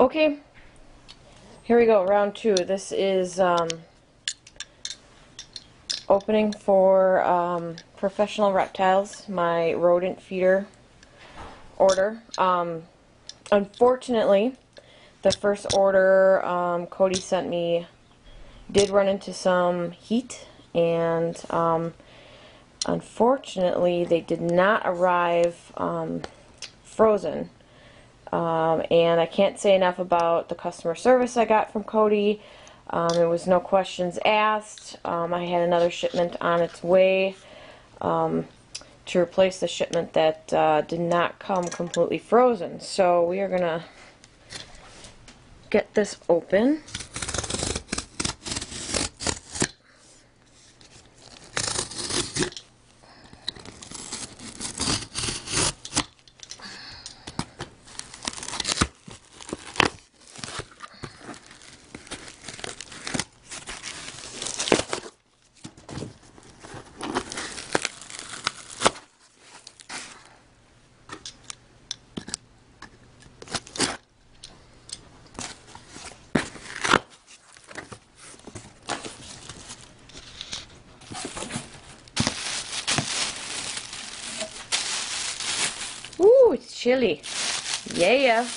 Okay, here we go, round two. This is opening for Professional Reptiles, my rodent feeder order. Unfortunately, the first order Cody sent me did run into some heat, and unfortunately they did not arrive frozen. And I can't say enough about the customer service I got from Cody. There was no questions asked. I had another shipment on its way to replace the shipment that did not come completely frozen. So we are going to get this open. Ooh, it's chilly. Yeah.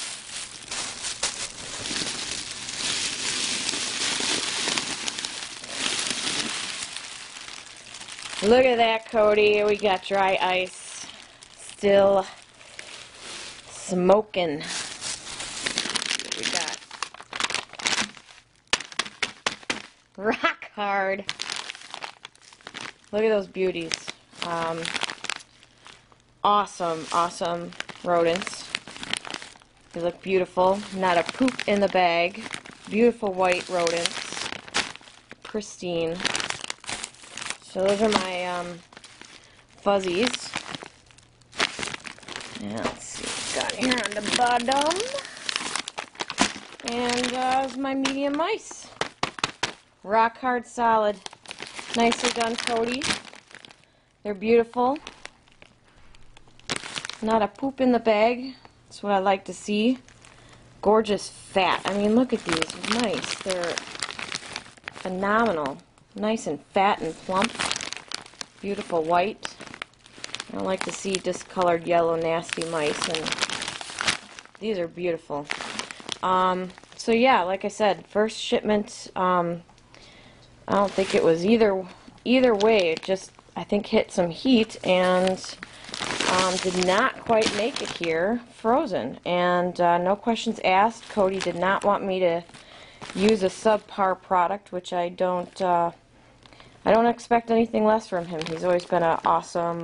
Look at that, Cody. We got dry ice. Still smoking. We got rock hard. Look at those beauties. Awesome rodents. They look beautiful. Not a poop in the bag. Beautiful white rodents. Pristine. So those are my fuzzies. And let's see what we've got here on the bottom. And there's my medium mice. Rock hard solid. Nicely done, Cody. They're beautiful. Not a poop in the bag. That's what I like to see. Gorgeous fat. I mean, look at these mice. They're phenomenal. Nice and fat and plump. Beautiful white. I don't like to see discolored yellow nasty mice, and these are beautiful. So yeah, like I said, first shipment, I don't think it was either way. It just, I think, hit some heat and did not quite make it here frozen. And no questions asked. Cody did not want me to use a subpar product, which I don't expect anything less from him. He's always been an awesome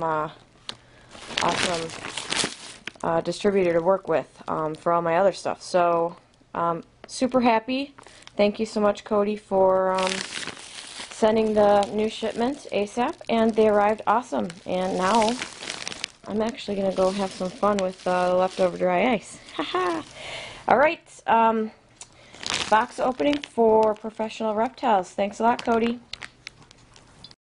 distributor to work with for all my other stuff. So super happy. Thank you so much, Cody, for sending the new shipment ASAP, and they arrived awesome. And now I'm actually going to go have some fun with the leftover dry ice. Haha! Alright, box opening for Professional Reptiles. Thanks a lot, Cody.